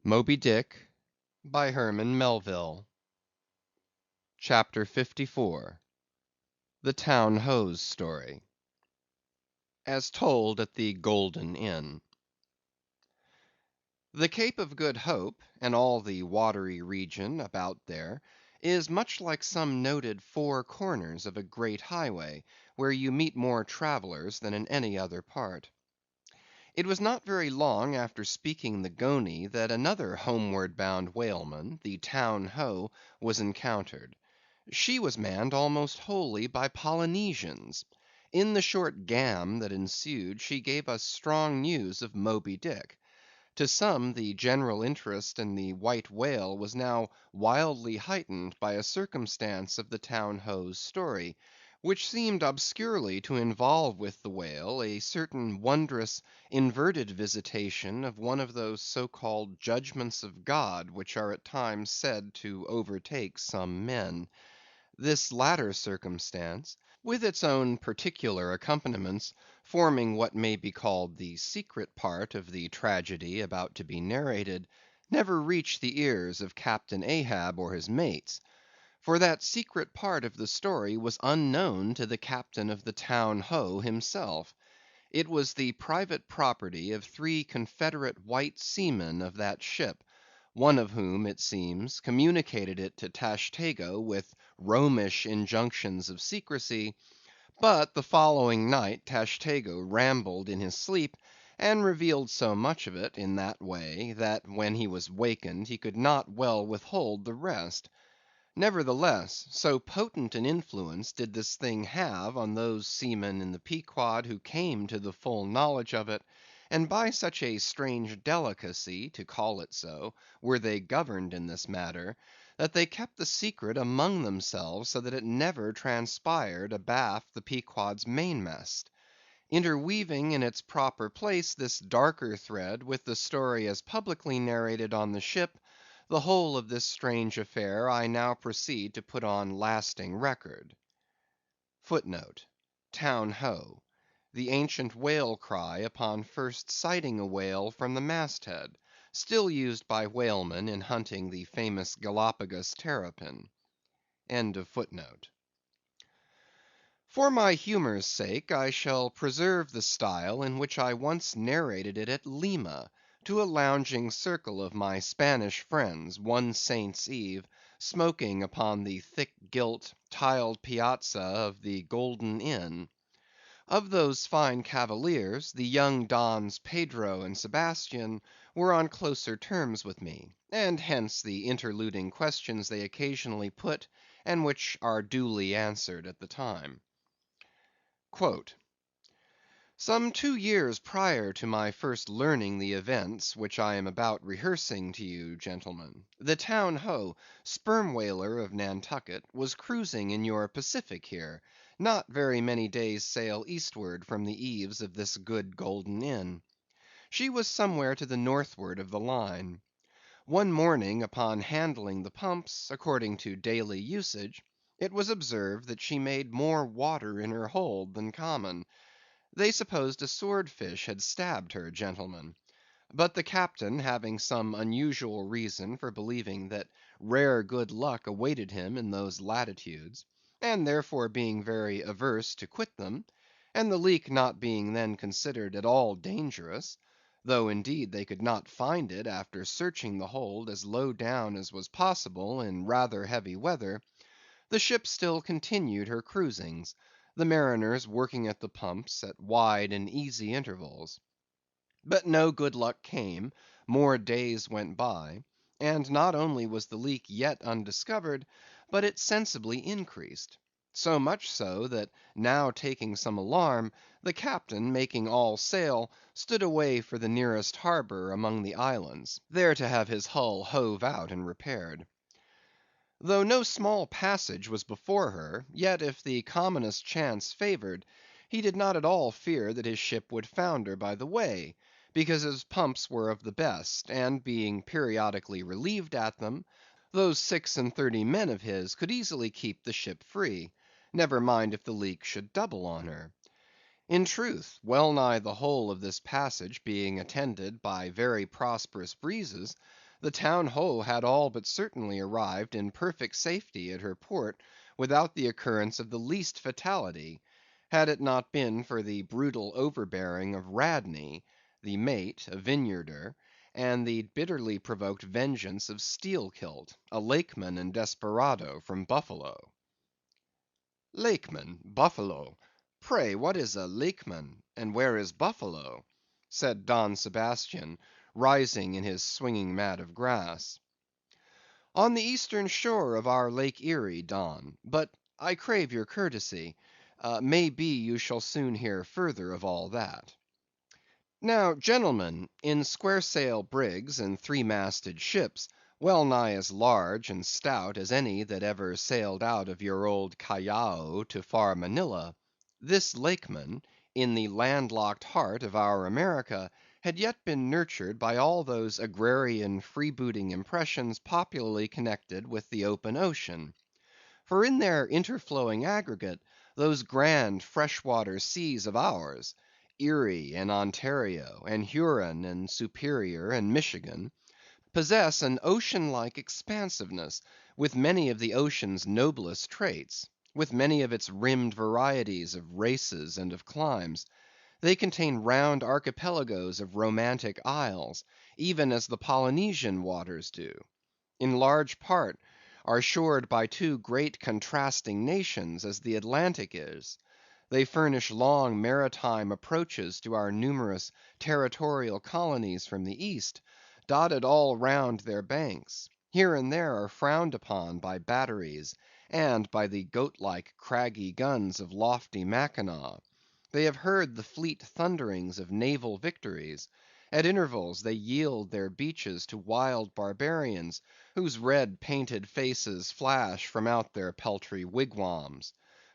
Moby Dick by Herman Melville. Chapter 54 The Town Ho's Story As told at the Golden Inn. The Cape of Good Hope, and all the watery region about there, is much like some noted four corners of a great highway, where you meet more travellers than in any other part. It was not very long after speaking the Goney that another homeward bound whaleman, the Town Ho, was encountered. She was manned almost wholly by Polynesians. In the short gam that ensued, she gave us strong news of Moby Dick. To some, the general interest in the white whale was now wildly heightened by a circumstance of the Town Ho's story, which seemed obscurely to involve with the whale a certain wondrous inverted visitation of one of those so-called judgments of God which are at times said to overtake some men. This latter circumstance, with its own particular accompaniments, forming what may be called the secret part of the tragedy about to be narrated, never reached the ears of Captain Ahab or his mates; for that secret part of the story was unknown to the captain of the Town Ho himself. It was the private property of three confederate white seamen of that ship, one of whom, it seems, communicated it to Tashtego with Romish injunctions of secrecy; but the following night Tashtego rambled in his sleep, and revealed so much of it in that way, that when he was wakened he could not well withhold the rest. Nevertheless, so potent an influence did this thing have on those seamen in the Pequod who came to the full knowledge of it, and by such a strange delicacy, to call it so, were they governed in this matter, that they kept the secret among themselves so that it never transpired abaft the Pequod's mainmast. Interweaving in its proper place this darker thread with the story as publicly narrated on the ship, the whole of this strange affair I now proceed to put on lasting record. *Footnote: Town Ho: the ancient whale cry upon first sighting a whale from the mast head, still used by whalemen in hunting the famous Galapagos terrapin. End of footnote. For my humor's sake, I shall preserve the style in which I once narrated it at Lima, to a lounging circle of my Spanish friends, one Saint's Eve, smoking upon the thick gilt, tiled piazza of the Golden Inn. Of those fine cavaliers, the young Dons Pedro and Sebastian were on closer terms with me, and hence the interluding questions they occasionally put, and which are duly answered at the time. Some 2 years prior to my first learning the events which I am about rehearsing to you, gentlemen, the Town Ho, sperm whaler of Nantucket, was cruising in your Pacific here, not very many days' sail eastward from the eaves of this good Golden Inn. She was somewhere to the northward of the line. One morning upon handling the pumps, according to daily usage, it was observed that she made more water in her hold than common. They supposed a sword fish had stabbed her, gentlemen; but the captain having some unusual reason for believing that rare good luck awaited him in those latitudes, and therefore being very averse to quit them, and the leak not being then considered at all dangerous, though indeed they could not find it after searching the hold as low down as was possible in rather heavy weather, the ship still continued her cruisings, the mariners working at the pumps at wide and easy intervals. But no good luck came, more days went by, and not only was the leak yet undiscovered, but it sensibly increased; so much so, that now taking some alarm, the captain, making all sail, stood away for the nearest harbor among the islands, there to have his hull hove out and repaired. Though no small passage was before her, yet if the commonest chance favored, he did not at all fear that his ship would founder by the way, because his pumps were of the best, and being periodically relieved at them, those 36 men of his could easily keep the ship free; never mind if the leak should double on her. In truth, well nigh the whole of this passage being attended by very prosperous breezes, The Town Ho had all but certainly arrived in perfect safety at her port without the occurrence of the least fatality, had it not been for the brutal overbearing of Radney, the mate, a Vineyarder, and the bitterly provoked vengeance of Steelkilt, a Lakeman and desperado from Buffalo. "Lakeman, Buffalo! Pray, what is a Lakeman, and where is Buffalo?" said Don Sebastian, rising in his swinging mat of grass. "On the eastern shore of our Lake Erie, Don; but I crave your courtesy. May be you shall soon hear further of all that. Now, gentlemen, in square sail brigs and three masted ships, well nigh as large and stout as any that ever sailed out of your old Callao to far Manila, this Lakeman, in the landlocked heart of our America, had yet been nurtured by all those agrarian freebooting impressions popularly connected with the open ocean. For in their interflowing aggregate, those grand freshwater seas of ours, Erie and Ontario, and Huron and Superior and Michigan, possess an ocean-like expansiveness, with many of the ocean's noblest traits, with many of its rimmed varieties of races and of climes. They contain round archipelagoes of romantic isles, even as the Polynesian waters do. In large part are shored by two great contrasting nations, as the Atlantic is. They furnish long maritime approaches to our numerous territorial colonies from the East, dotted all round their banks; here and there are frowned upon by batteries, and by the goat‐like craggy guns of lofty Mackinaw. They have heard the fleet thunderings of naval victories; at intervals they yield their beaches to wild barbarians, whose red painted faces flash from out their peltry wigwams.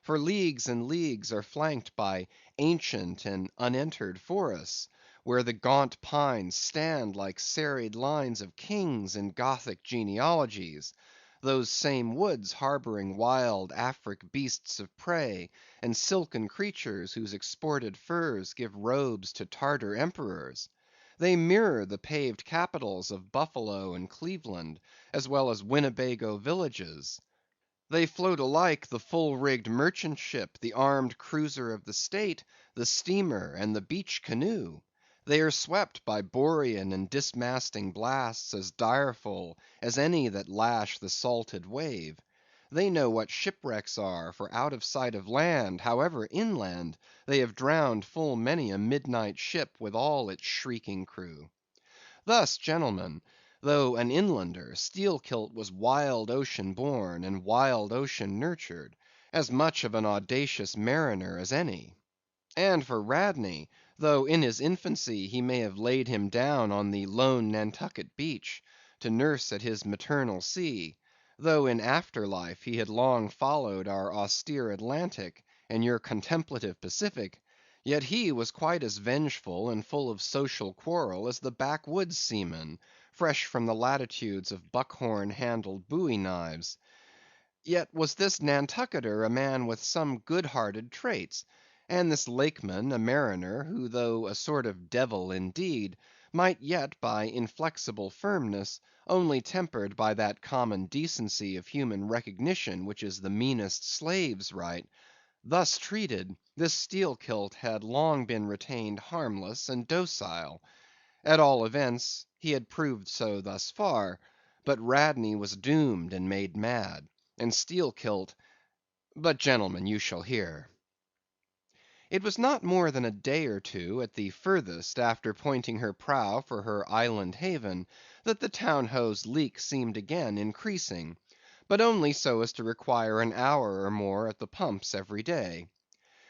For leagues and leagues are flanked by ancient and unentered forests, where the gaunt pines stand like serried lines of kings in Gothic genealogies; those same woods harboring wild Afric beasts of prey, and silken creatures whose exported furs give robes to Tartar emperors. They mirror the paved capitals of Buffalo and Cleveland, as well as Winnebago villages. They float alike the full‐rigged merchant ship, the armed cruiser of the state, the steamer, and the beach canoe. They are swept by borean and dismasting blasts as direful as any that lash the salted wave. They know what shipwrecks are, for out of sight of land, however inland, they have drowned full many a midnight ship with all its shrieking crew. Thus, gentlemen, though an inlander, Steelkilt was wild ocean born and wild ocean nurtured; as much of an audacious mariner as any. And for Radney, though in his infancy he may have laid him down on the lone Nantucket beach, to nurse at his maternal sea; though in after life he had long followed our austere Atlantic, and your contemplative Pacific; yet he was quite as vengeful and full of social quarrel as the backwoods seaman, fresh from the latitudes of buckhorn handled bowie knives. Yet was this Nantucketer a man with some good‐hearted traits; and this Lakeman a mariner, who though a sort of devil indeed, might yet by inflexible firmness, only tempered by that common decency of human recognition which is the meanest slave's right; thus treated, this Steelkilt had long been retained harmless and docile. At all events, he had proved so thus far; but Radney was doomed and made mad, and Steelkilt—but, gentlemen, you shall hear. It was not more than a day or two, at the furthest, after pointing her prow for her island haven, that the Town Ho's leak seemed again increasing; but only so as to require an hour or more at the pumps every day.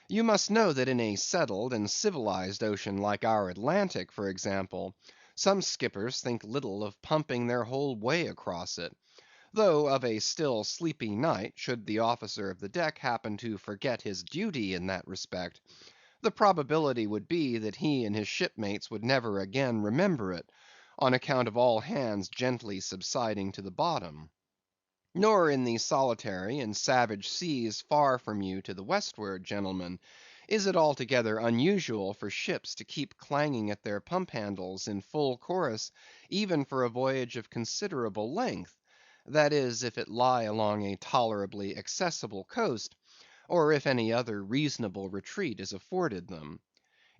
You must know that in a settled and civilized ocean like our Atlantic, for example, some skippers think little of pumping their whole way across it; though of a still sleepy night, should the officer of the deck happen to forget his duty in that respect, the probability would be that he and his shipmates would never again remember it, on account of all hands gently subsiding to the bottom. Nor in the solitary and savage seas far from you to the westward, gentlemen, is it altogether unusual for ships to keep clanging at their pump handles in full chorus, even for a voyage of considerable length; that is, if it lie along a tolerably accessible coast, or if any other reasonable retreat is afforded them.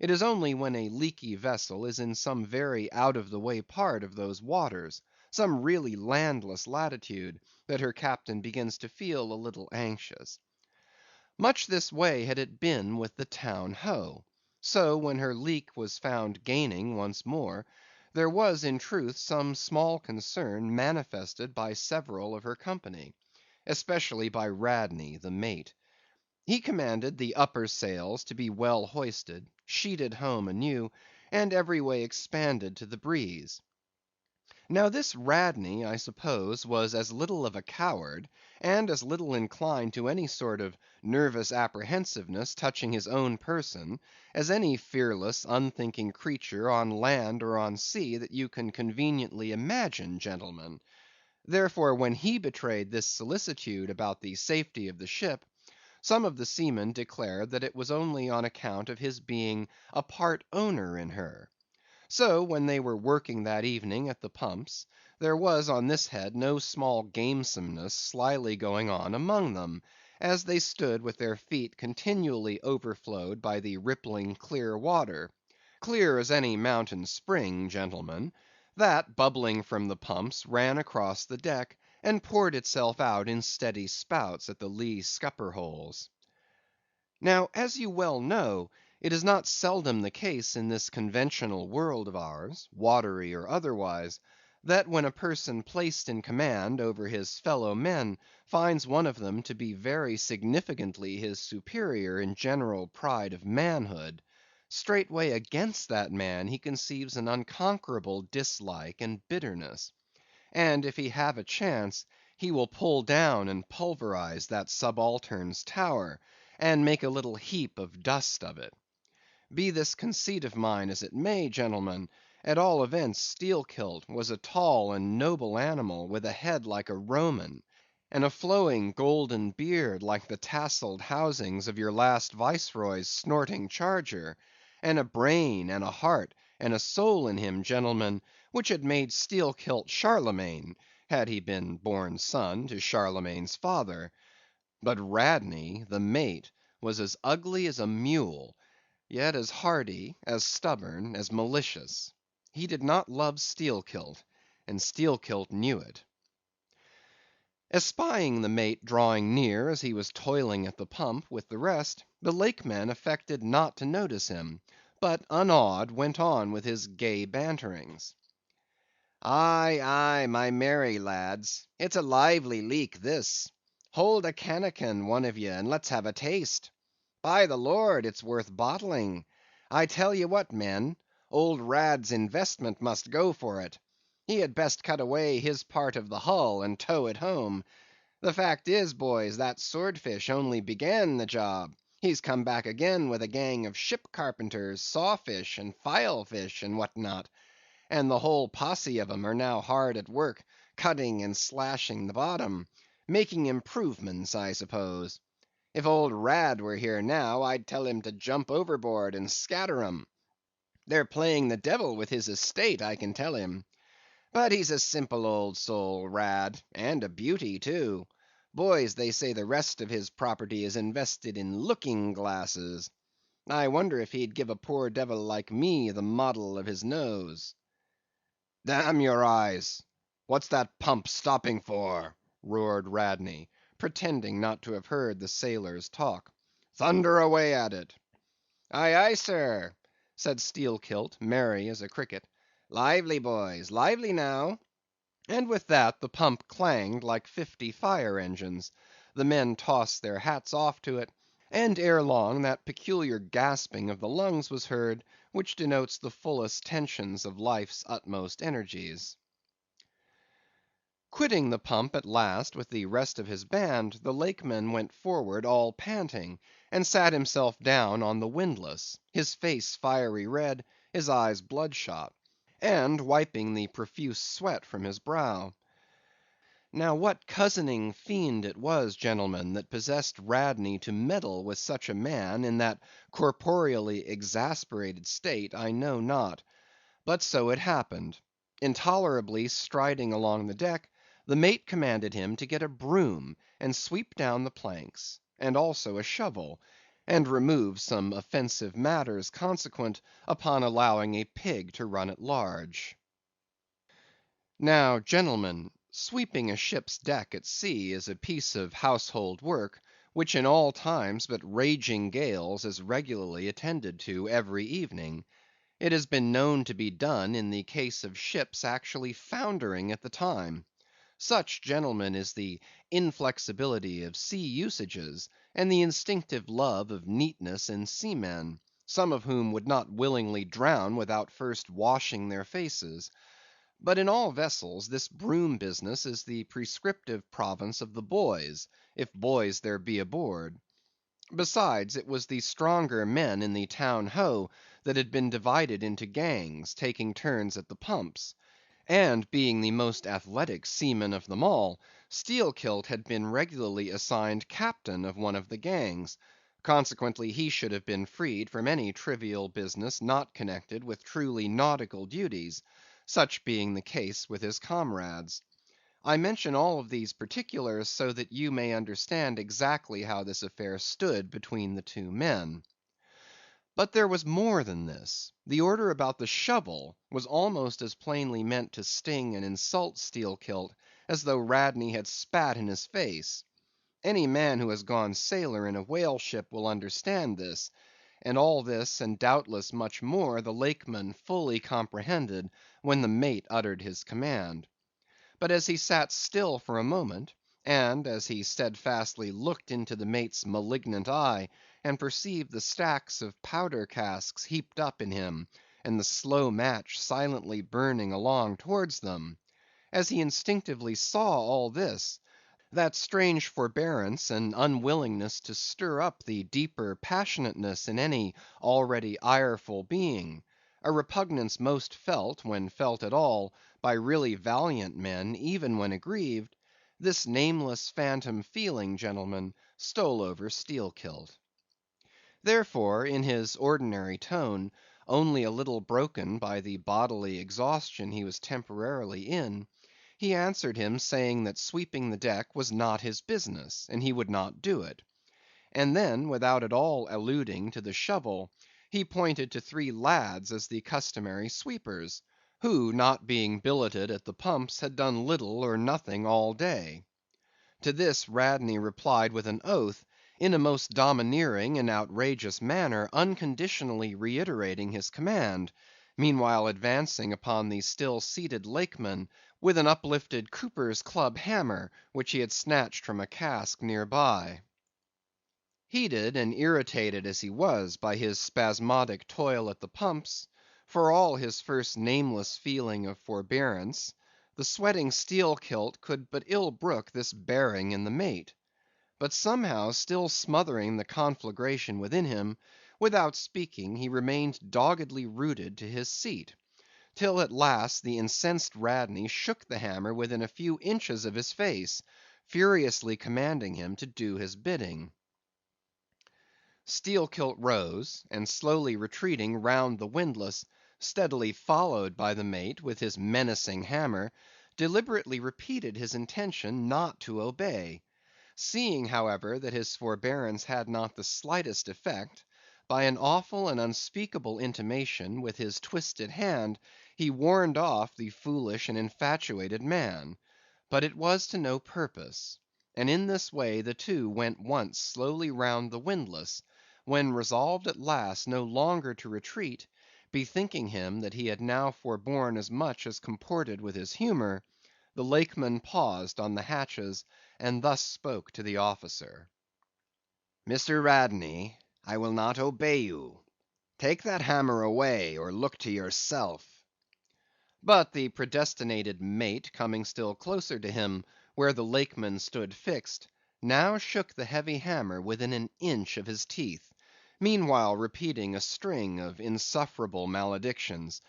It is only when a leaky vessel is in some very out of the way part of those waters, some really landless latitude, that her captain begins to feel a little anxious. Much this way had it been with the Town Ho. So when her leak was found gaining once more, there was in truth some small concern manifested by several of her company, especially by Radney the mate. He commanded the upper sails to be well hoisted, sheeted home anew, and every way expanded to the breeze. Now this Radney, I suppose, was as little of a coward, and as little inclined to any sort of nervous apprehensiveness touching his own person, as any fearless, unthinking creature on land or on sea that you can conveniently imagine, gentlemen. Therefore, when he betrayed this solicitude about the safety of the ship, some of the seamen declared that it was only on account of his being a part owner in her. So when they were working that evening at the pumps, there was on this head no small gamesomeness slyly going on among them, as they stood with their feet continually overflowed by the rippling clear water, clear as any mountain spring, gentlemen, that, bubbling from the pumps, ran across the deck, and poured itself out in steady spouts at the lee scupper holes. Now, as you well know, it is not seldom the case in this conventional world of ours, watery or otherwise, that when a person placed in command over his fellow men finds one of them to be very significantly his superior in general pride of manhood, straightway against that man he conceives an unconquerable dislike and bitterness; and if he have a chance, he will pull down and pulverize that subaltern's tower, and make a little heap of dust of it. Be this conceit of mine as it may, gentlemen, at all events Steelkilt was a tall and noble animal with a head like a Roman, and a flowing golden beard like the tasselled housings of your last Viceroy's snorting charger, and a brain and a heart and a soul in him, gentlemen, which had made Steelkilt Charlemagne, had he been born son to Charlemagne's father. But Radney, the mate, was as ugly as a mule, yet as hardy, as stubborn, as malicious. He did not love Steelkilt, and Steelkilt knew it. Espying the mate drawing near as he was toiling at the pump with the rest, the Lakeman affected not to notice him, but unawed went on with his gay banterings. "Aye, aye, my merry lads, it's a lively leak this. Hold a cannikin, one of ye, and let's have a taste. By the Lord, it's worth bottling. I tell ye what, men, old Rad's investment must go for it. He had best cut away his part of the hull, and tow it home. The fact is, boys, that swordfish only began the job. He's come back again with a gang of ship carpenters, sawfish, and filefish, and what not; and the whole posse of 'em are now hard at work, cutting and slashing the bottom; making improvements, I suppose. If old Rad were here now, I'd tell him to jump overboard and scatter 'em. They're playing the devil with his estate, I can tell him. But he's a simple old soul, Rad, and a beauty too. Boys, they say the rest of his property is invested in looking glasses. I wonder if he'd give a poor devil like me the model of his nose." "Damn your eyes! What's that pump stopping for?" roared Radney, pretending not to have heard the sailor's talk. "Thunder away at it." "Aye, aye, sir," said Steelkilt, merry as a cricket. "Lively, boys, lively now." And with that the pump clanged like 50 fire engines; the men tossed their hats off to it, and ere long that peculiar gasping of the lungs was heard, which denotes the fullest tensions of life's utmost energies. Quitting the pump at last with the rest of his band, the Lakeman went forward all panting, and sat himself down on the windlass, his face fiery red, his eyes bloodshot, and wiping the profuse sweat from his brow. Now what cozening fiend it was, gentlemen, that possessed Radney to meddle with such a man in that corporeally exasperated state, I know not. But so it happened. Intolerably striding along the deck, the mate commanded him to get a broom and sweep down the planks, and also a shovel, and remove some offensive matters consequent upon allowing a pig to run at large. Now, gentlemen, sweeping a ship's deck at sea is a piece of household work, which in all times but raging gales is regularly attended to every evening. It has been known to be done in the case of ships actually foundering at the time. Such, gentlemen, is the inflexibility of sea usages, and the instinctive love of neatness in seamen, some of whom would not willingly drown without first washing their faces. But in all vessels this broom business is the prescriptive province of the boys, if boys there be aboard. Besides, it was the stronger men in the town ho that had been divided into gangs, taking turns at the pumps; and being the most athletic seaman of them all, Steelkilt had been regularly assigned captain of one of the gangs; consequently he should have been freed from any trivial business not connected with truly nautical duties, such being the case with his comrades. I mention all of these particulars so that you may understand exactly how this affair stood between the two men. But there was more than this. The order about the shovel was almost as plainly meant to sting and insult Steelkilt as though Radney had spat in his face. Any man who has gone sailor in a whale ship will understand this; and all this, and doubtless much more, the Lakeman fully comprehended when the mate uttered his command. But as he sat still for a moment, and as he steadfastly looked into the mate's malignant eye, and perceived the stacks of powder casks heaped up in him, and the slow match silently burning along towards them; as he instinctively saw all this, that strange forbearance and unwillingness to stir up the deeper passionateness in any already ireful being; a repugnance most felt, when felt at all, by really valiant men, even when aggrieved; this nameless phantom feeling, gentlemen, stole over Steelkilt. Therefore, in his ordinary tone, only a little broken by the bodily exhaustion he was temporarily in, he answered him saying that sweeping the deck was not his business, and he would not do it. And then, without at all alluding to the shovel, he pointed to three lads as the customary sweepers, who, not being billeted at the pumps, had done little or nothing all day. To this Radney replied with an oath, in a most domineering and outrageous manner, unconditionally reiterating his command, meanwhile advancing upon the still seated Lakeman with an uplifted cooper's club hammer, which he had snatched from a cask near by. Heated and irritated as he was by his spasmodic toil at the pumps, for all his first nameless feeling of forbearance, the sweating Steelkilt could but ill brook this bearing in the mate. But somehow still smothering the conflagration within him, without speaking he remained doggedly rooted to his seat; till at last the incensed Radney shook the hammer within a few inches of his face, furiously commanding him to do his bidding. Steelkilt rose, and slowly retreating round the windlass, steadily followed by the mate with his menacing hammer, deliberately repeated his intention not to obey. Seeing, however, that his forbearance had not the slightest effect, by an awful and unspeakable intimation with his twisted hand, he warned off the foolish and infatuated man; but it was to no purpose; and in this way the two went once slowly round the windlass, when resolved at last no longer to retreat, bethinking him that he had now forborne as much as comported with his humor, the Lakeman paused on the hatches, and thus spoke to the officer: "Mr. Radney, I will not obey you. Take that hammer away, or look to yourself." But the predestinated mate coming still closer to him, where the Lakeman stood fixed, now shook the heavy hammer within an inch of his teeth, meanwhile repeating a string of insufferable maledictions.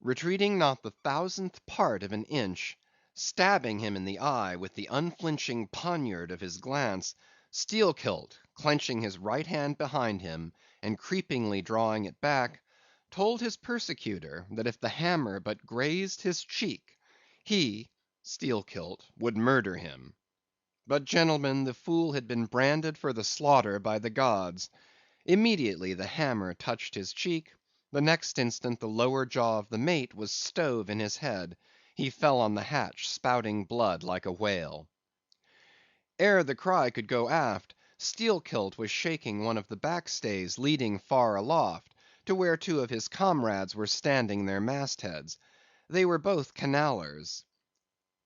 Retreating not the thousandth part of an inch, Stabbing him in the eye with the unflinching poniard of his glance, Steelkilt, clenching his right hand behind him, and creepingly drawing it back, told his persecutor that if the hammer but grazed his cheek, he, Steelkilt, would murder him. But, gentlemen, the fool had been branded for the slaughter by the gods. Immediately the hammer touched his cheek; the next instant the lower jaw of the mate was stove in his head; he fell on the hatch, spouting blood like a whale. Ere the cry could go aft, Steelkilt was shaking one of the backstays leading far aloft, to where two of his comrades were standing their mastheads. They were both Canallers.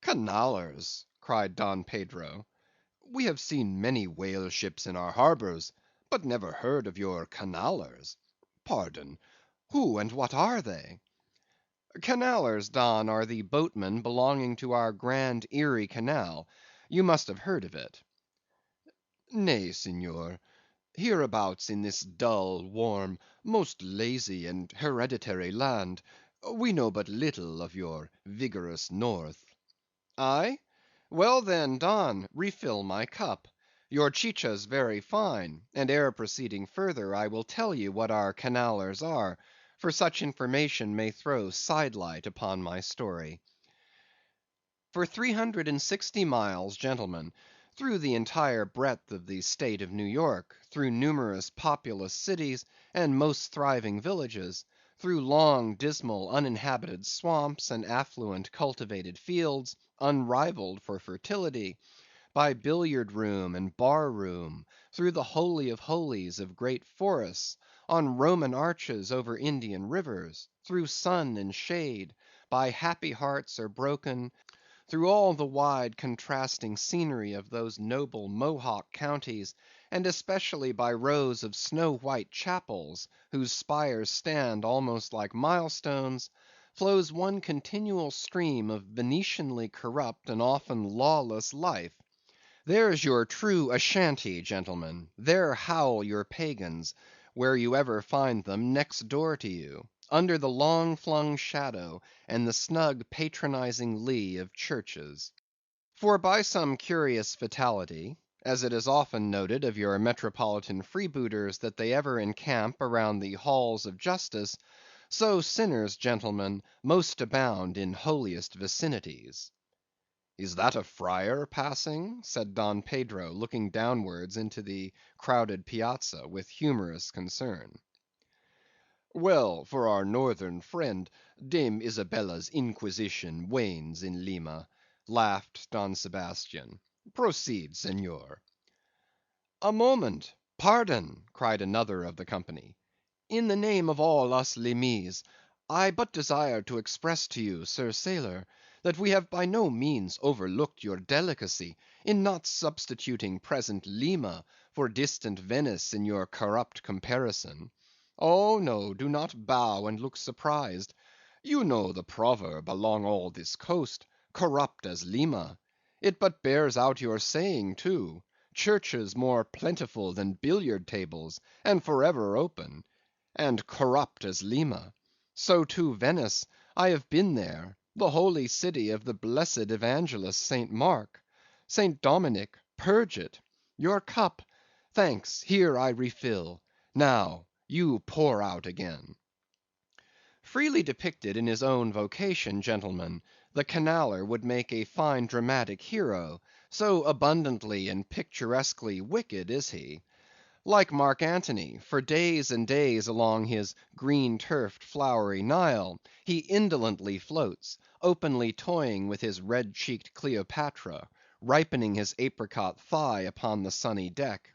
"Canallers!" cried Don Pedro. "We have seen many whale ships in our harbors, but never heard of your Canallers. Pardon, who and what are they?" "Canallers, Don, are the boatmen belonging to our grand Erie Canal. You must have heard of it." "Nay, Senor. Hereabouts in this dull, warm, most lazy and hereditary land, we know but little of your vigorous North." "Aye? Well then, Don, refill my cup. Your chicha's very fine, and ere proceeding further, I will tell you what our Canallers are, for such information may throw sidelight upon my story. For 360 miles, gentlemen, through the entire breadth of the State of New York, through numerous populous cities, and most thriving villages, through long, dismal, uninhabited swamps, and affluent cultivated fields, unrivalled for fertility, by billiard room and bar room, through the holy of holies of great forests, on Roman arches over Indian rivers, through sun and shade, by happy hearts or broken, through all the wide contrasting scenery of those noble Mohawk counties, and especially by rows of snow white chapels, whose spires stand almost like milestones, flows one continual stream of Venetianly corrupt and often lawless life. There's your true Ashantee, gentlemen; there howl your pagans, where you ever find them, next door to you, under the long flung shadow and the snug patronizing lee of churches. For by some curious fatality, as it is often noted of your metropolitan freebooters that they ever encamp around the halls of justice, so sinners, gentlemen, most abound in holiest vicinities. "Is that a friar passing?" said Don Pedro, looking downwards into the crowded piazza with humorous concern. "Well, for our northern friend, Dame Isabella's Inquisition wanes in Lima," laughed Don Sebastian. "Proceed, Senor." "A moment, pardon," cried another of the company. "In the name of all us Limeese, I but desire to express to you, sir sailor, that we have by no means overlooked your delicacy in not substituting present Lima for distant Venice in your corrupt comparison. Oh no, do not bow and look surprised. You know the proverb along all this coast, corrupt as Lima. It but bears out your saying, too. Churches more plentiful than billiard tables, and forever open, and corrupt as Lima. So too Venice, I have been there, the holy city of the blessed evangelist St. Mark. St. Dominic, purge it. Your cup, thanks, here I refill. Now, you pour out again." Freely depicted in his own vocation, gentlemen, the Canaller would make a fine dramatic hero, so abundantly and picturesquely wicked is he. Like Mark Antony, for days and days along his green turfed flowery Nile, he indolently floats, openly toying with his red cheeked Cleopatra, ripening his apricot thigh upon the sunny deck.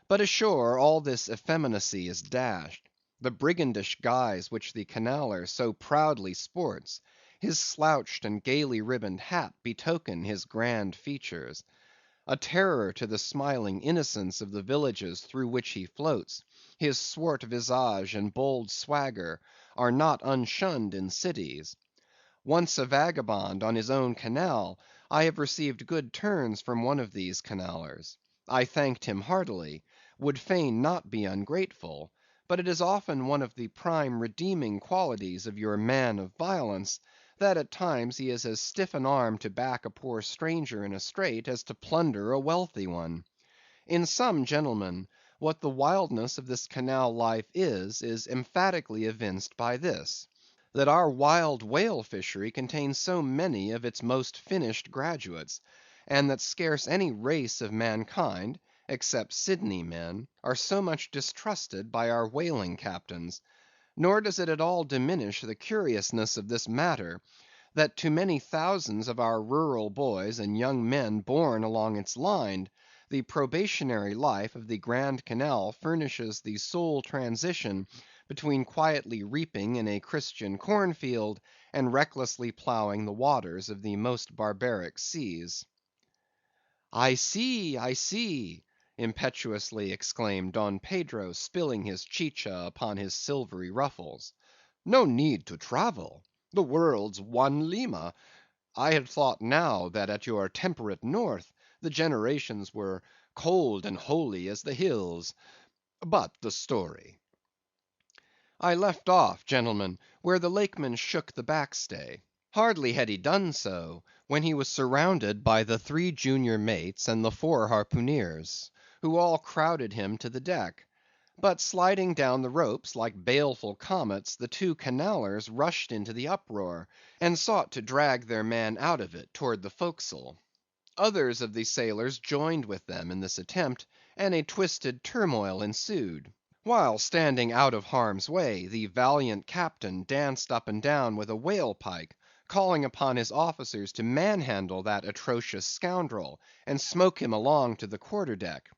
But ashore all this effeminacy is dashed. The brigandish guise which the Canaller so proudly sports, his slouched and gaily ribboned hat betoken his grand features. A terror to the smiling innocence of the villages through which he floats, his swart visage and bold swagger are not unshunned in cities. Once a vagabond on his own canal, I have received good turns from one of these Canallers. I thanked him heartily, would fain not be ungrateful; but it is often one of the prime redeeming qualities of your man of violence, that at times he is as stiff an arm to back a poor stranger in a strait as to plunder a wealthy one. In sum, gentlemen, what the wildness of this canal life is emphatically evinced by this, that our wild whale fishery contains so many of its most finished graduates, and that scarce any race of mankind, except Sydney men, are so much distrusted by our whaling captains. Nor does it at all diminish the curiousness of this matter, that to many thousands of our rural boys and young men born along its line, the probationary life of the Grand Canal furnishes the sole transition between quietly reaping in a Christian cornfield, and recklessly ploughing the waters of the most barbaric seas. "I see, I see," impetuously exclaimed Don Pedro, spilling his chicha upon his silvery ruffles. "No need to travel. The world's one Lima. I had thought now that at your temperate north the generations were cold and holy as the hills. But the story." I left off, gentlemen, where the Lakeman shook the backstay. Hardly had he done so, when he was surrounded by the 3 junior mates and the 4 harpooneers, who all crowded him to the deck. But sliding down the ropes like baleful comets, the 2 Canallers rushed into the uproar, and sought to drag their man out of it toward the forecastle. Others of the sailors joined with them in this attempt, and a twisted turmoil ensued, while standing out of harm's way, the valiant captain danced up and down with a whale pike, calling upon his officers to manhandle that atrocious scoundrel, and smoke him along to the quarter deck.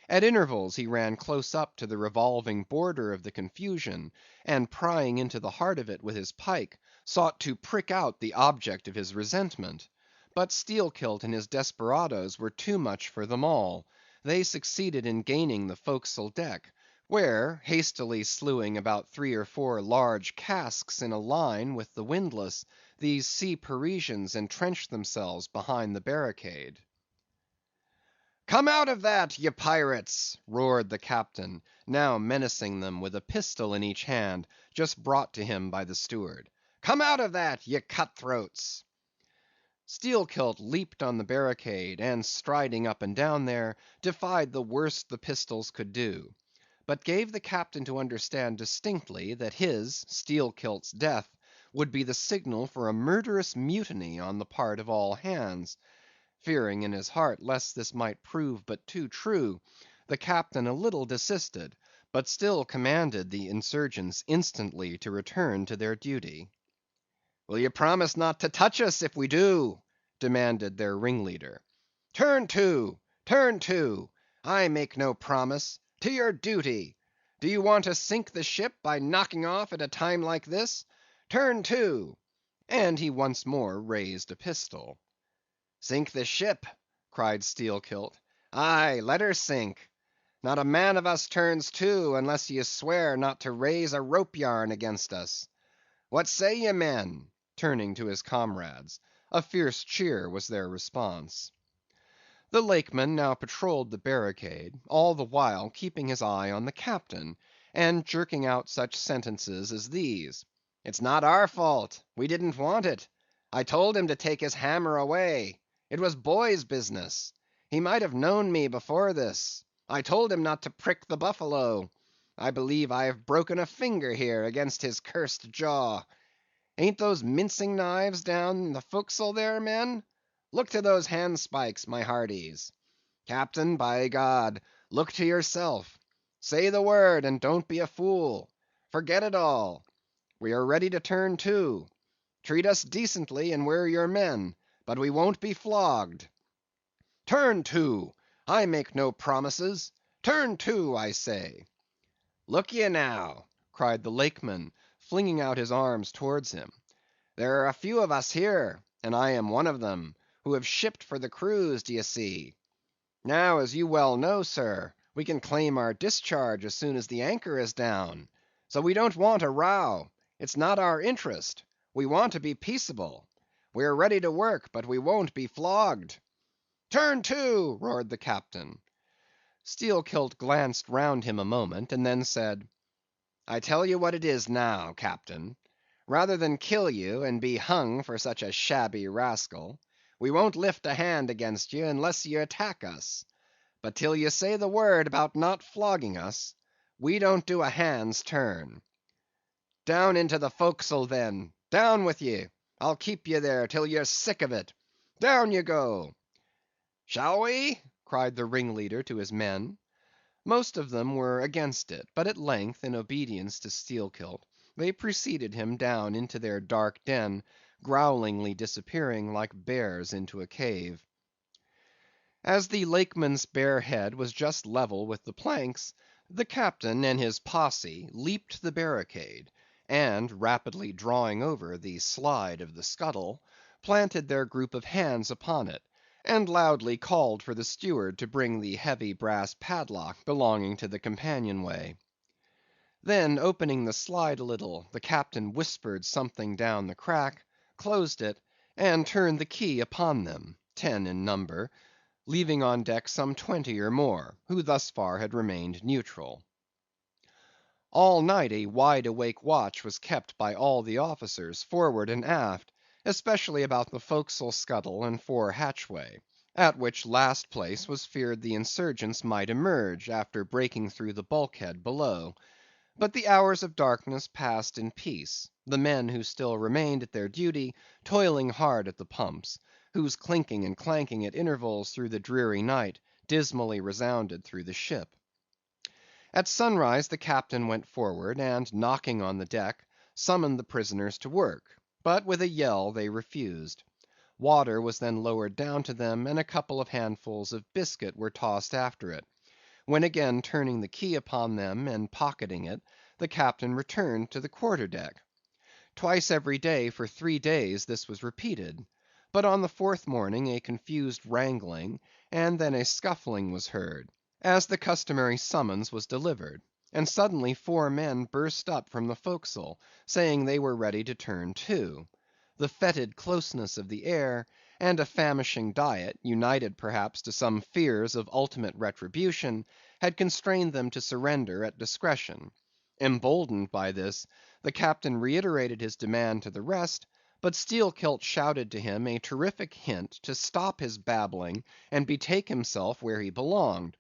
At intervals he ran close up to the revolving border of the confusion, and prying into the heart of it with his pike, sought to prick out the object of his resentment. But Steelkilt and his desperadoes were too much for them all. They succeeded in gaining the forecastle deck, where, hastily slewing about 3 or 4 large casks in a line with the windlass, these sea Parisians entrenched themselves behind the barricade. "Come out of that, ye pirates!" roared the captain, now menacing them with a pistol in each hand, just brought to him by the steward. "Come out of that, ye cut-throats!" Steelkilt leaped on the barricade, and striding up and down there, defied the worst the pistols could do, but gave the captain to understand distinctly that his, Steelkilt's death, would be the signal for a murderous mutiny on the part of all hands. Fearing in his heart lest this might prove but too true, the captain a little desisted, but still commanded the insurgents instantly to return to their duty. "Will ye promise not to touch us if we do?" demanded their ringleader. "Turn to! Turn to! I make no promise. To your duty! Do you want to sink the ship by knocking off at a time like this? Turn to!" And he once more raised a pistol. "Sink the ship!" cried Steelkilt. "Aye, let her sink. Not a man of us turns to, unless ye swear not to raise a rope yarn against us. What say ye, men?" turning to his comrades. A fierce cheer was their response. The Lakeman now patrolled the barricade, all the while keeping his eye on the captain, and jerking out such sentences as these: "It's not our fault. We didn't want it. I told him to take his hammer away. It was boy's business. He might have known me before this. I told him not to prick the buffalo. I believe I have broken a finger here against his cursed jaw. Ain't those mincing knives down in the forecastle there, men? Look to those handspikes, my hearties. Captain, by God, look to yourself. Say the word, and don't be a fool. Forget it all. We are ready to turn to. Treat us decently, and we're your men, but we won't be flogged. Turn to! I make no promises. Turn to, I say." "Look ye now," cried the Lakeman, flinging out his arms towards him. "There are a few of us here, and I am one of them, who have shipped for the cruise, d'ye see. Now, as you well know, sir, we can claim our discharge as soon as the anchor is down. So we don't want a row. It's not our interest. We want to be peaceable. We're ready to work, but we won't be flogged." "Turn to!" roared the captain. Steelkilt glanced round him a moment, and then said, "I tell you what it is now, captain. rather than kill you and be hung for such a shabby rascal. We won't lift a hand against you unless ye attack us. But till ye say the word about not flogging us, we don't do a hand's turn. Down into the forecastle then, down with ye. I'll keep ye there till ye're sick of it. Down ye go. Shall we? cried the ringleader to his men. Most of them were against it, but at length, in obedience to Steelkilt, they preceded him down into their dark den, growlingly disappearing like bears into a cave. As the Lakeman's bare head was just level with the planks, the captain and his posse leaped the barricade, and rapidly drawing over the slide of the scuttle, planted their group of hands upon it, and loudly called for the steward to bring the heavy brass padlock belonging to the companionway. Then opening the slide a little, the captain whispered something down the crack, closed it, and turned the key upon them, 10 in number, leaving on deck some 20 or more, who thus far had remained neutral. All night a wide awake watch was kept by all the officers, forward and aft, especially about the forecastle scuttle and fore hatchway, at which last place was feared the insurgents might emerge, after breaking through the bulkhead below. But the hours of darkness passed in peace, the men who still remained at their duty toiling hard at the pumps, whose clinking and clanking at intervals through the dreary night dismally resounded through the ship. At sunrise the captain went forward, and knocking on the deck, summoned the prisoners to work, but with a yell they refused. Water was then lowered down to them, and a couple of handfuls of biscuit were tossed after it, when again turning the key upon them and pocketing it, the captain returned to the quarter deck. Twice every day for 3 days this was repeated, but on the 4th morning a confused wrangling, and then a scuffling was heard, as the customary summons was delivered, and suddenly 4 men burst up from the forecastle, saying they were ready to turn to. The fetid closeness of the air, and a famishing diet, united perhaps to some fears of ultimate retribution, had constrained them to surrender at discretion. Emboldened by this, the captain reiterated his demand to the rest, but Steelkilt shouted to him a terrific hint to stop his babbling and betake himself where he belonged.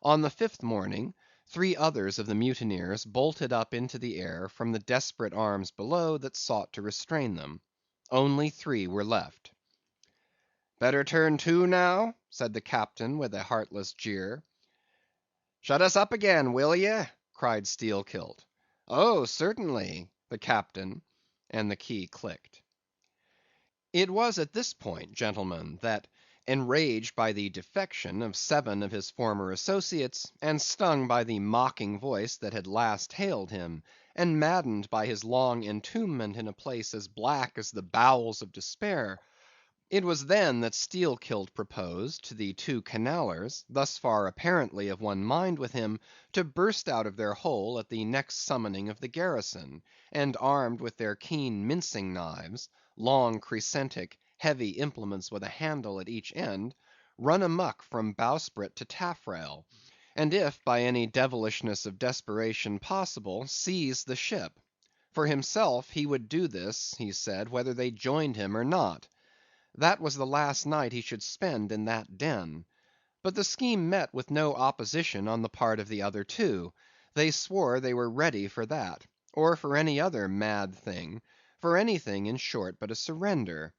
On the 5th morning, 3 others of the mutineers bolted up into the air from the desperate arms below that sought to restrain them. Only 3 were left. "Better turn to now?" said the captain with a heartless jeer. "Shut us up again, will ye?" cried Steelkilt. "Oh, certainly, the captain," and the key clicked. It was at this point, gentlemen, that, enraged by the defection of 7 of his former associates, and stung by the mocking voice that had last hailed him, and maddened by his long entombment in a place as black as the bowels of despair, it was then that Steelkilt proposed to the 2 Canallers, thus far apparently of one mind with him, to burst out of their hole at the next summoning of the garrison, and armed with their keen mincing knives, long crescentic, heavy implements with a handle at each end, run amuck from bowsprit to taffrail, and if by any devilishness of desperation possible, seize the ship. For himself, he would do this, he said, whether they joined him or not. That was the last night he should spend in that den. But the scheme met with no opposition on the part of the other 2. They swore they were ready for that, or for any other mad thing, for anything, in short, but a surrender.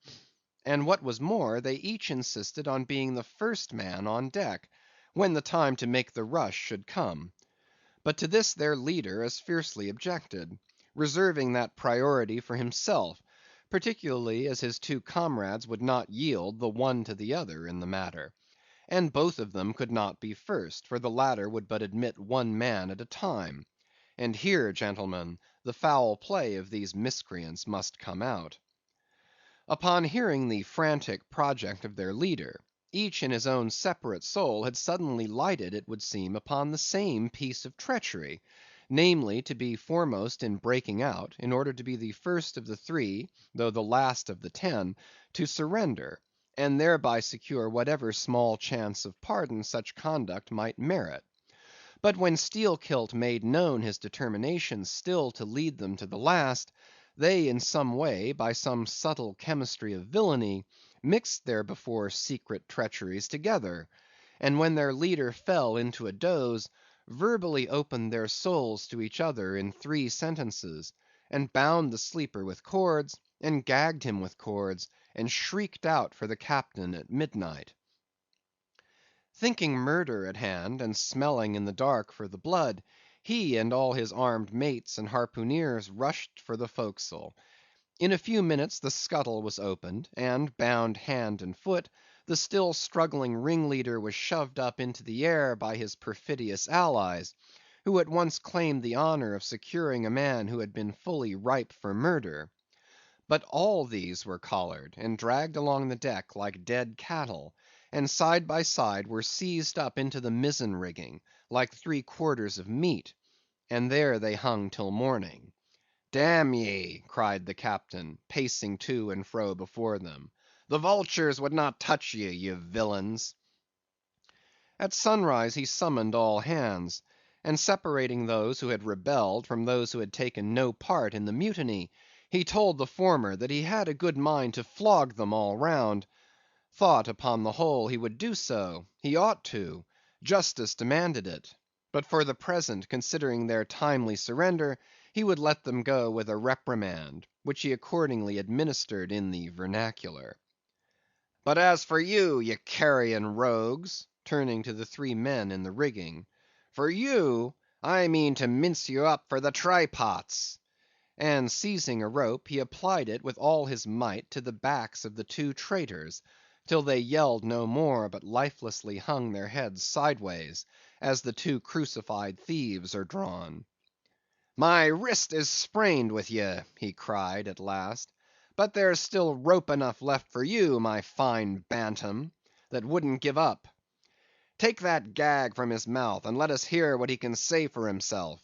And what was more, they each insisted on being the first man on deck, when the time to make the rush should come. But to this their leader as fiercely objected, reserving that priority for himself, particularly as his 2 comrades would not yield the one to the other in the matter. And both of them could not be first, for the latter would but admit 1 man at a time. And here, gentlemen, the foul play of these miscreants must come out. Upon hearing the frantic project of their leader, each in his own separate soul had suddenly lighted, it would seem, upon the same piece of treachery, namely, to be foremost in breaking out, in order to be the first of the 3, though the last of the 10, to surrender, and thereby secure whatever small chance of pardon such conduct might merit. But when Steelkilt made known his determination still to lead them to the last, They in some way, by some subtle chemistry of villainy, mixed their before secret treacheries together, and when their leader fell into a doze, verbally opened their souls to each other in 3 sentences, and bound the sleeper with cords, and gagged him with cords, and shrieked out for the captain at midnight. Thinking murder at hand, and smelling in the dark for the blood, he and all his armed mates and harpooneers rushed for the forecastle. In a few minutes the scuttle was opened, and bound hand and foot, the still struggling ringleader was shoved up into the air by his perfidious allies, who at once claimed the honor of securing a man who had been fully ripe for murder. But all these were collared, and dragged along the deck like dead cattle, and side by side were seized up into the mizzen rigging, like 3/4 of meat, and there they hung till morning. "Damn ye!" cried the captain, pacing to and fro before them, "the vultures would not touch ye, ye villains!" At sunrise he summoned all hands, and separating those who had rebelled from those who had taken no part in the mutiny, he told the former that he had a good mind to flog them all round; thought, upon the whole, he would do so; he ought to; justice demanded it; but for the present, considering their timely surrender, he would let them go with a reprimand, which he accordingly administered in the vernacular. "But as for you, ye carrion rogues," turning to the 3 men in the rigging, "for you, I mean to mince you up for the try pots." And seizing a rope, he applied it with all his might to the backs of the 2 traitors, till they yelled no more, but lifelessly hung their heads sideways, as the 2 crucified thieves are drawn. "My wrist is sprained with ye," he cried at last, "but there's still rope enough left for you, my fine bantam, that wouldn't give up. Take that gag from his mouth, and let us hear what he can say for himself."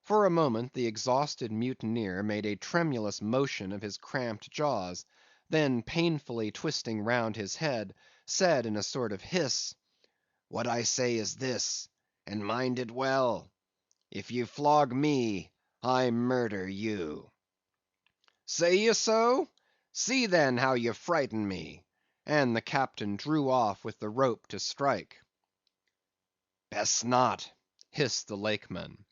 For a moment the exhausted mutineer made a tremulous motion of his cramped jaws, then painfully twisting round his head, said in a sort of hiss, "What I say is this, and mind it well. If ye flog me, I murder you." "Say ye so? See then how ye frighten me," and the captain drew off with the rope to strike. "Best not," hissed the Lakeman.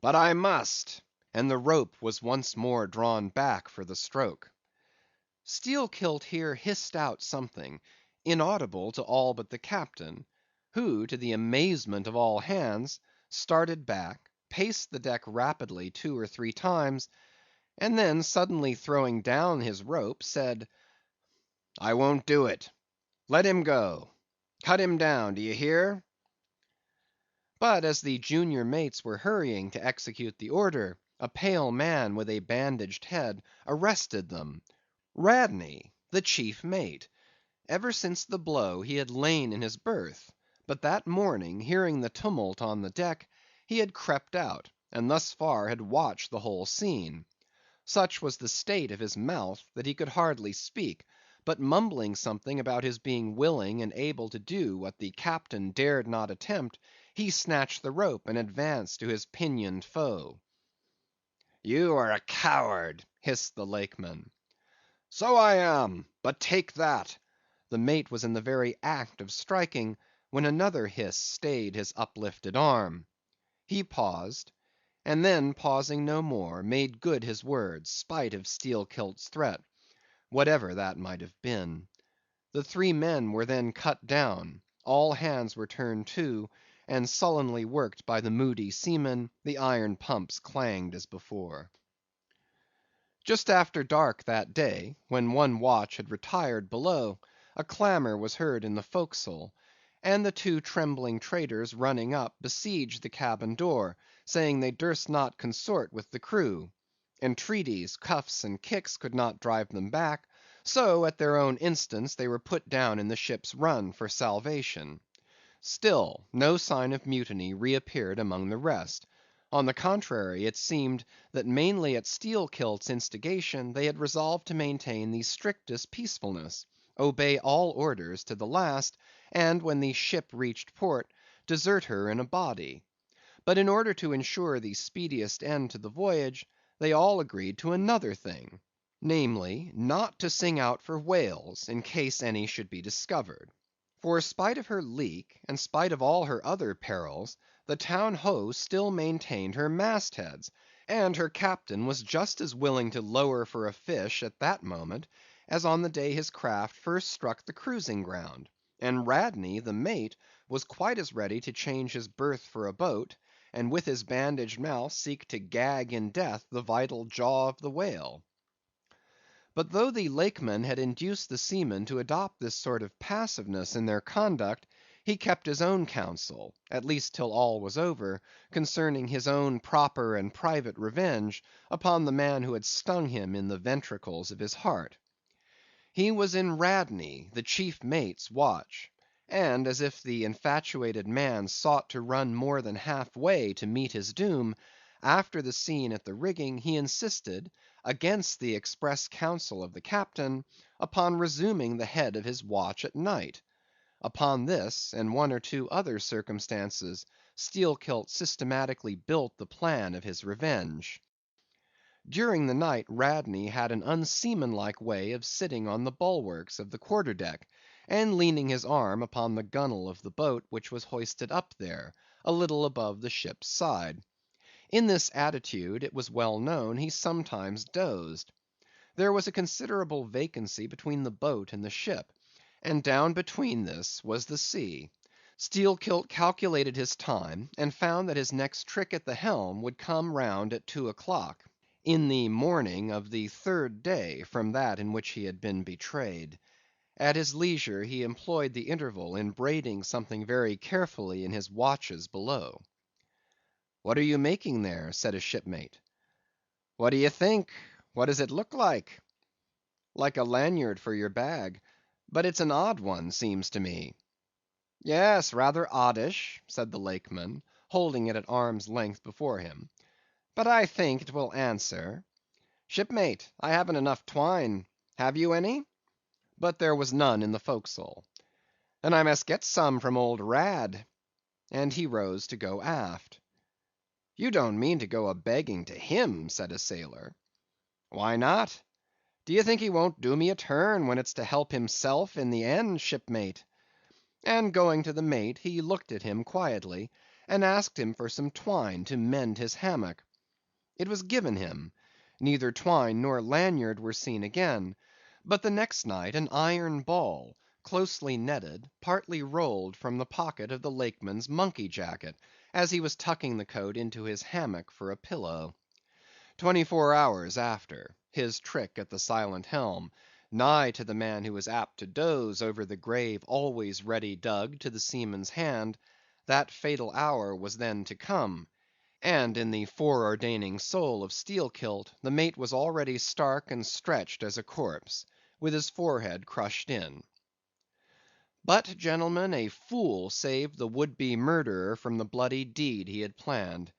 "But I must," and the rope was once more drawn back for the stroke. Steelkilt here hissed out something, inaudible to all but the captain, who, to the amazement of all hands, started back, paced the deck rapidly 2 or 3 times, and then suddenly throwing down his rope, said, "I won't do it. Let him go. Cut him down, d'ye hear?" But as the junior mates were hurrying to execute the order, a pale man with a bandaged head arrested them. Radney, the chief mate. Ever since the blow he had lain in his berth, but that morning, hearing the tumult on the deck, he had crept out, and thus far had watched the whole scene. Such was the state of his mouth that he could hardly speak, but mumbling something about his being willing and able to do what the captain dared not attempt, he snatched the rope and advanced to his pinioned foe. "You are a coward," hissed the Lakeman. "So I am, but take that." The mate was in the very act of striking, when another hiss stayed his uplifted arm. He paused, and then pausing no more, made good his words, spite of Steelkilt's threat, whatever that might have been. The 3 men were then cut down, all hands were turned to, and sullenly worked by the moody seamen, the iron pumps clanged as before. Just after dark that day, when one watch had retired below, a clamor was heard in the forecastle, and the 2 trembling traitors running up, besieged the cabin door, saying they durst not consort with the crew. Entreaties, cuffs, and kicks could not drive them back, so at their own instance they were put down in the ship's run for salvation. Still no sign of mutiny reappeared among the rest. On the contrary, it seemed that mainly at Steelkilt's instigation they had resolved to maintain the strictest peacefulness, obey all orders to the last, and when the ship reached port, desert her in a body. But in order to ensure the speediest end to the voyage, they all agreed to another thing, namely, not to sing out for whales, in case any should be discovered. For spite of her leak, and spite of all her other perils, the town ho still maintained her mast heads, and her captain was just as willing to lower for a fish at that moment, as on the day his craft first struck the cruising ground; and Radney, the mate, was quite as ready to change his berth for a boat, and with his bandaged mouth seek to gag in death the vital jaw of the whale. But though the Lakeman had induced the seamen to adopt this sort of passiveness in their conduct, he kept his own counsel, at least till all was over, concerning his own proper and private revenge upon the man who had stung him in the ventricles of his heart. He was in Radney, the chief mate's watch; and as if the infatuated man sought to run more than half way to meet his doom, after the scene at the rigging, he insisted, against the express counsel of the captain, upon resuming the head of his watch at night. Upon this, and one or two other circumstances, Steelkilt systematically built the plan of his revenge. During the night Radney had an unseamanlike way of sitting on the bulwarks of the quarter deck, and leaning his arm upon the gunwale of the boat which was hoisted up there, a little above the ship's side. In this attitude, it was well known, he sometimes dozed. There was a considerable vacancy between the boat and the ship, and down between this was the sea. Steelkilt calculated his time, and found that his next trick at the helm would come round at 2 o'clock, in the morning of the third day from that in which he had been betrayed. At his leisure he employed the interval in braiding something very carefully in his watches below. "What are you making there?" said a shipmate. "What d'ye think? What does it look like?" "Like a lanyard for your bag; but it's an odd one, seems to me." "Yes, rather oddish," said the Lakeman, holding it at arm's length before him; "but I think it will answer. Shipmate, I haven't enough twine; have you any?" But there was none in the forecastle. "Then I must get some from old Rad." And he rose to go aft. "You don't mean to go a begging to him?" said a sailor. "Why not? D'ye think he won't do me a turn when it's to help himself in the end, shipmate?" And going to the mate, he looked at him quietly, and asked him for some twine to mend his hammock. It was given him; neither twine nor lanyard were seen again; but the next night an iron ball, closely netted, partly rolled from the pocket of the Lakeman's monkey jacket, as he was tucking the coat into his hammock for a pillow. 24 hours after, his trick at the silent helm, nigh to the man who is apt to doze over the grave always ready dug to the seaman's hand, that fatal hour was then to come; and in the foreordaining soul of Steelkilt, the mate was already stark and stretched as a corpse, with his forehead crushed in. But, gentlemen, a fool saved the would‐be murderer from the bloody deed he had planned.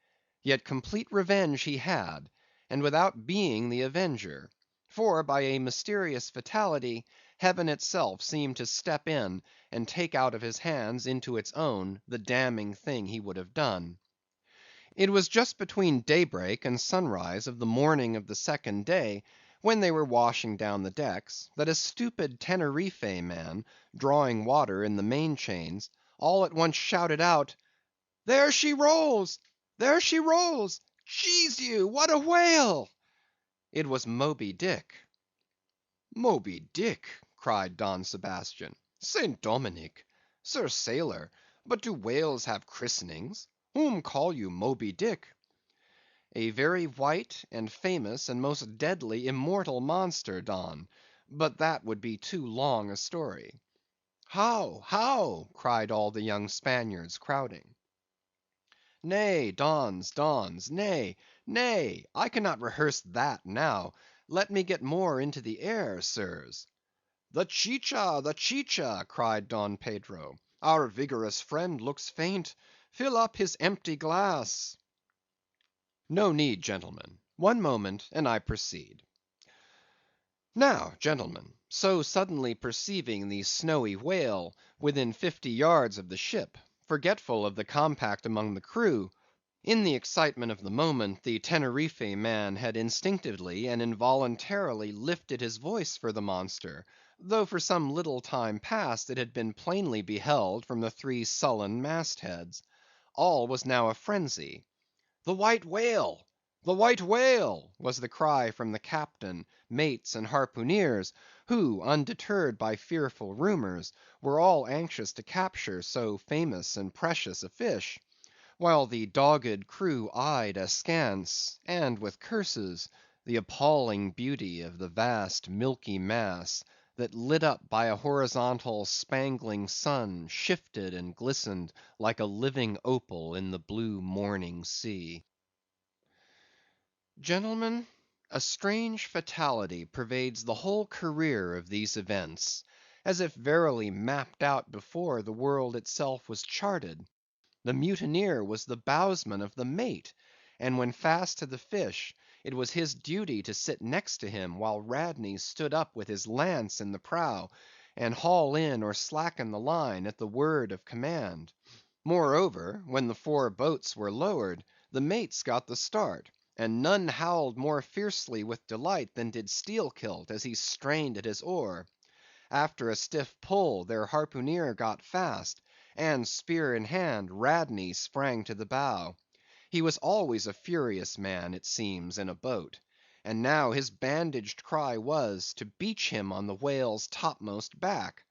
Yet complete revenge he had, and without being the avenger; for by a mysterious fatality, Heaven itself seemed to step in and take out of his hands into its own the damning thing he would have done. It was just between daybreak and sunrise of the morning of the second day, when they were washing down the decks, that a stupid Teneriffe man, drawing water in the main chains, all at once shouted out, "There she rolls! There she rolls! Jesu you, what a whale!" It was Moby Dick. "Moby Dick!" cried Don Sebastian. "St. Dominic! Sir Sailor, but do whales have christenings? Whom call you Moby Dick?" "A very white, and famous, and most deadly immortal monster, Don; but that would be too long a story." "How? how?" cried all the young Spaniards, crowding. "Nay, Dons, Dons, nay, nay, I cannot rehearse that now; let me get more into the air, sirs." "The chicha, the chicha!" cried Don Pedro. "Our vigorous friend looks faint; fill up his empty glass." "No need, gentlemen; one moment, and I proceed. Now, gentlemen, so suddenly perceiving the snowy whale within 50 yards of the ship, forgetful of the compact among the crew, In the excitement of the moment, the Teneriffe man had instinctively and involuntarily lifted his voice for the monster, though for some little time past it had been plainly beheld from the three sullen mast heads. All was now a frenzy. "The White Whale! The White Whale!" was the cry from the captain, mates, and harpooneers, who, undeterred by fearful rumors, were all anxious to capture so famous and precious a fish; while the dogged crew eyed askance, and with curses, the appalling beauty of the vast milky mass, that lit up by a horizontal spangling sun, shifted and glistened like a living opal in the blue morning sea. Gentlemen, a strange fatality pervades the whole career of these events, as if verily mapped out before the world itself was charted. The mutineer was the bowsman of the mate, and when fast to the fish, it was his duty to sit next to him while Radney stood up with his lance in the prow, and haul in or slacken the line at the word of command. Moreover, when the four boats were lowered, the mates got the start, and none howled more fiercely with delight than did Steelkilt as he strained at his oar. After a stiff pull, their harpooneer got fast, and spear in hand, Radney sprang to the bow. He was always a furious man, it seems, in a boat; and now his bandaged cry was, to beach him on the whale's topmost back.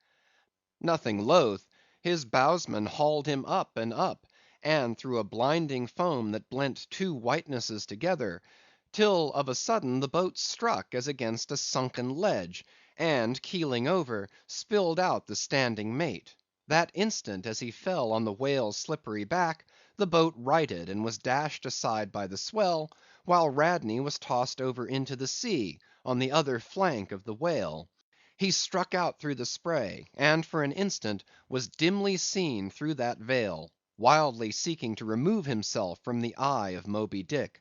Nothing loath, his bowsman hauled him up and up, and through a blinding foam that blent two whitenesses together, till of a sudden the boat struck as against a sunken ledge, and keeling over, spilled out the standing mate. That instant, as he fell on the whale's slippery back, the boat righted and was dashed aside by the swell, while Radney was tossed over into the sea, on the other flank of the whale. He struck out through the spray, and for an instant was dimly seen through that veil, wildly seeking to remove himself from the eye of Moby Dick;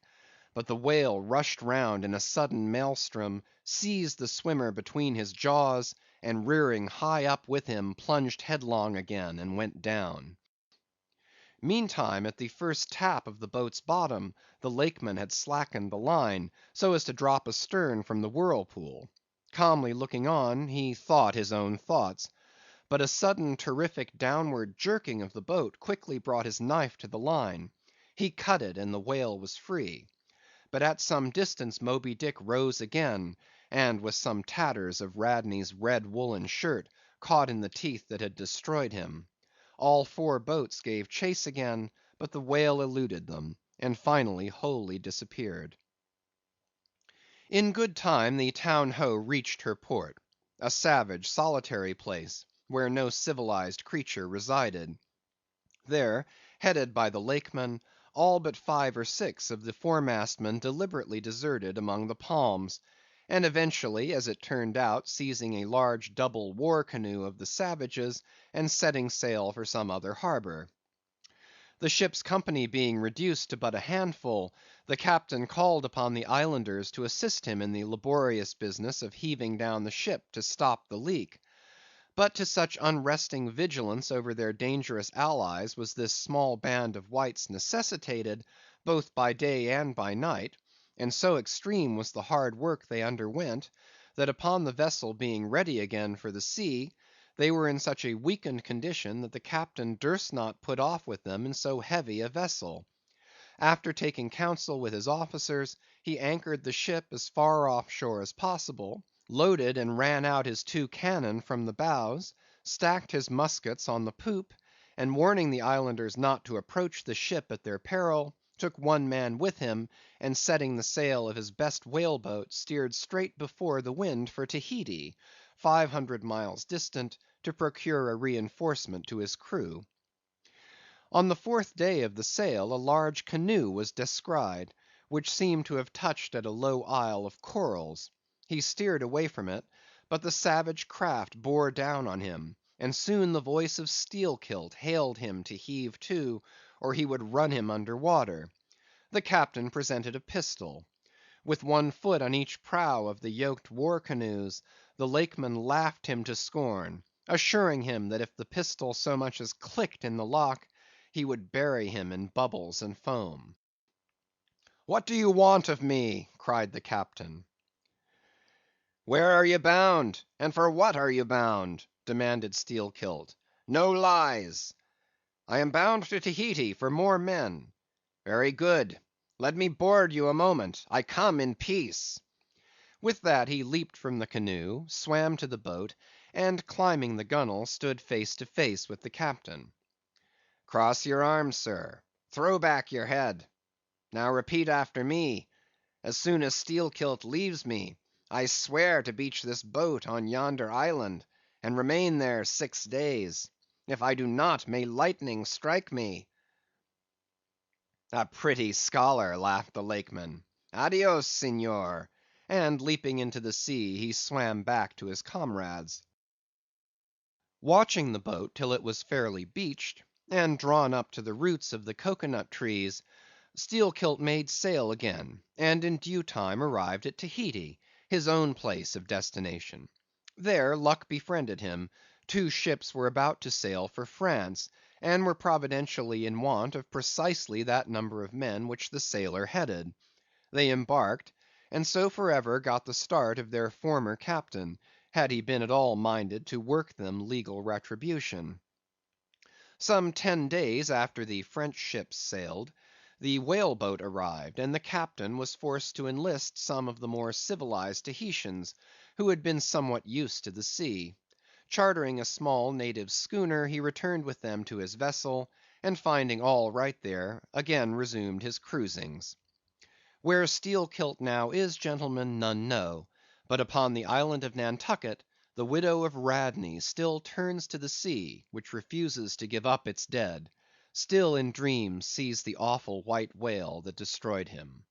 but the whale rushed round in a sudden maelstrom, seized the swimmer between his jaws, and rearing high up with him, plunged headlong again, and went down. Meantime, at the first tap of the boat's bottom, the Lakeman had slackened the line, so as to drop astern from the whirlpool. Calmly looking on, he thought his own thoughts. But a sudden terrific downward jerking of the boat quickly brought his knife to the line. He cut it, and the whale was free. But at some distance Moby Dick rose again, and with some tatters of Radney's red woolen shirt caught in the teeth that had destroyed him. All four boats gave chase again, but the whale eluded them, and finally wholly disappeared. In good time the Town Ho reached her port; a savage, solitary place, where no civilized creature resided. There, headed by the Lakeman, all but 5 or 6 of the foremastmen deliberately deserted among the palms, and eventually, as it turned out, seizing a large double war canoe of the savages, and setting sail for some other harbor. The ship's company being reduced to but a handful, the captain called upon the islanders to assist him in the laborious business of heaving down the ship to stop the leak. But to such unresting vigilance over their dangerous allies was this small band of whites necessitated, both by day and by night, and so extreme was the hard work they underwent, that upon the vessel being ready again for the sea, they were in such a weakened condition that the captain durst not put off with them in so heavy a vessel. After taking counsel with his officers, he anchored the ship as far off shore as possible, loaded and ran out his 2 cannon from the bows, stacked his muskets on the poop, and warning the islanders not to approach the ship at their peril, took 1 man with him, and setting the sail of his best whale boat, steered straight before the wind for Tahiti, 500 miles distant, to procure a reinforcement to his crew. On the 4th day of the sail, a large canoe was descried, which seemed to have touched at a low isle of corals. He steered away from it, but the savage craft bore down on him, and soon the voice of Steelkilt hailed him to heave to, or he would run him under water. The captain presented a pistol. With 1 foot on each prow of the yoked war canoes, the Lakeman laughed him to scorn, assuring him that if the pistol so much as clicked in the lock, he would bury him in bubbles and foam. "What do you want of me?" cried the captain. "Where are you bound, and for what are you bound?" demanded Steelkilt. "No lies." "I am bound to Tahiti for more men." "Very good. Let me board you a moment. I come in peace." With that he leaped from the canoe, swam to the boat, and climbing the gunwale, stood face to face with the captain. "Cross your arms, sir. Throw back your head. Now repeat after me. As soon as Steelkilt leaves me, I swear to beach this boat on yonder island, and remain there 6 days. If I do not, may lightning strike me." "A pretty scholar," laughed the Lakeman. "Adios, Senor," and leaping into the sea, he swam back to his comrades. Watching the boat till it was fairly beached, and drawn up to the roots of the cocoa nut trees, Steelkilt made sail again, and in due time arrived at Tahiti, his own place of destination. There luck befriended him; 2 ships were about to sail for France, and were providentially in want of precisely that number of men which the sailor headed. They embarked, and so for ever got the start of their former captain, had he been at all minded to work them legal retribution. Some 10 days after the French ships sailed, the whale boat arrived, and the captain was forced to enlist some of the more civilized Tahitians, who had been somewhat used to the sea. Chartering a small native schooner, he returned with them to his vessel, and finding all right there, again resumed his cruisings. Where Steelkilt now is, gentlemen, none know; but upon the island of Nantucket, the widow of Radney still turns to the sea, which refuses to give up its dead; still in dreams sees the awful white whale that destroyed him.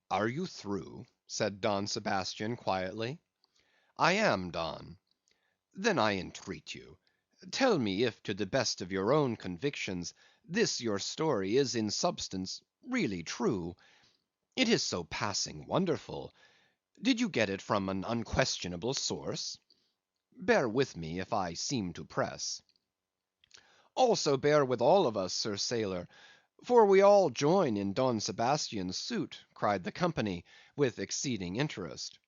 "Are you through?" said Don Sebastian quietly. "I am, Don." "Then I entreat you, tell me if to the best of your own convictions, this your story is in substance really true. It is so passing wonderful. Did you get it from an unquestionable source? Bear with me if I seem to press." "Also bear with all of us, sir sailor, for we all join in Don Sebastian's suit," cried the company, with exceeding interest.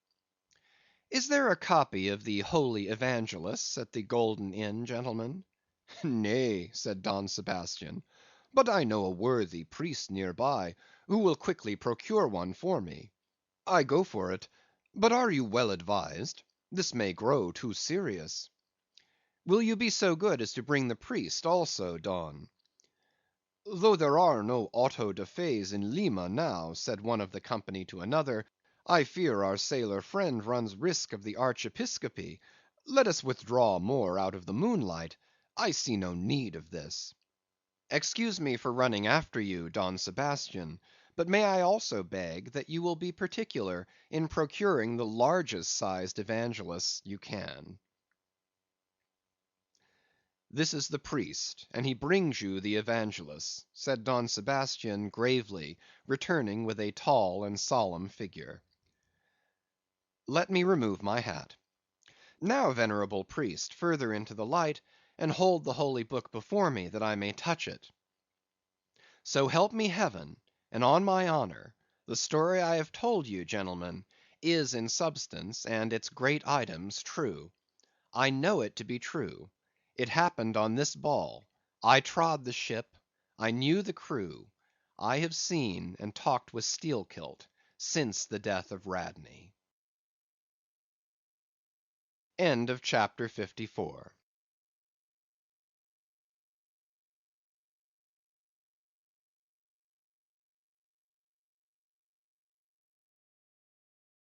"Is there a copy of the Holy Evangelists at the Golden Inn, gentlemen?" "Nay," said Don Sebastian, "but I know a worthy priest near by, who will quickly procure one for me." "I go for it. But are you well advised? This may grow too serious." "Will you be so good as to bring the priest also, Don?" "Though there are no auto da fes in Lima now," said one of the company to another, "I fear our sailor friend runs risk of the archiepiscopacy. Let us withdraw more out of the moonlight. I see no need of this." "Excuse me for running after you, Don Sebastian; but may I also beg that you will be particular in procuring the largest sized evangelists you can." "This is the priest, and he brings you the evangelists," said Don Sebastian gravely, returning with a tall and solemn figure. "Let me remove my hat. Now, venerable priest, further into the light, and hold the holy book before me, that I may touch it. So help me Heaven, and on my honor, the story I have told you, gentlemen, is in substance, and its great items, true. I know it to be true. It happened on this ball. I trod the ship. I knew the crew. I have seen and talked with Steelkilt since the death of Radney." End of Chapter 54.